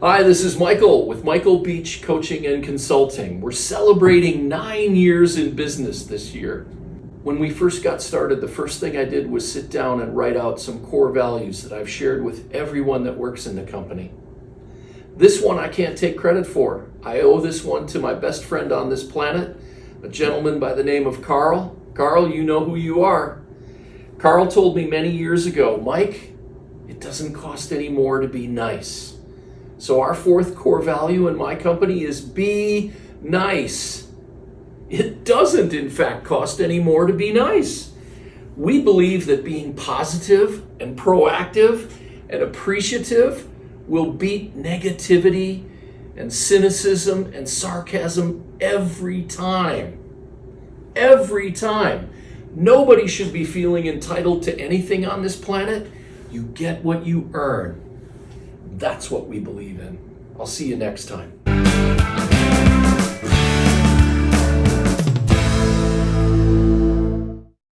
Hi, this is Michael with Michael Beach Coaching and Consulting. We're celebrating 9 years in business this year. When we first got started, the first thing I did was sit down and write out some core values that I've shared with everyone that works in the company. This one I can't take credit for. I owe this one to my best friend on this planet, a gentleman by the name of Carl. Carl, you know who you are. Carl told me many years ago, Mike, it doesn't cost any more to be nice. So our fourth core value in my company is be nice. It doesn't, in fact, cost any more to be nice. We believe that being positive and proactive and appreciative will beat negativity and cynicism and sarcasm every time. Every time. Nobody should be feeling entitled to anything on this planet. You get what you earn. That's what we believe in. I'll see you next time.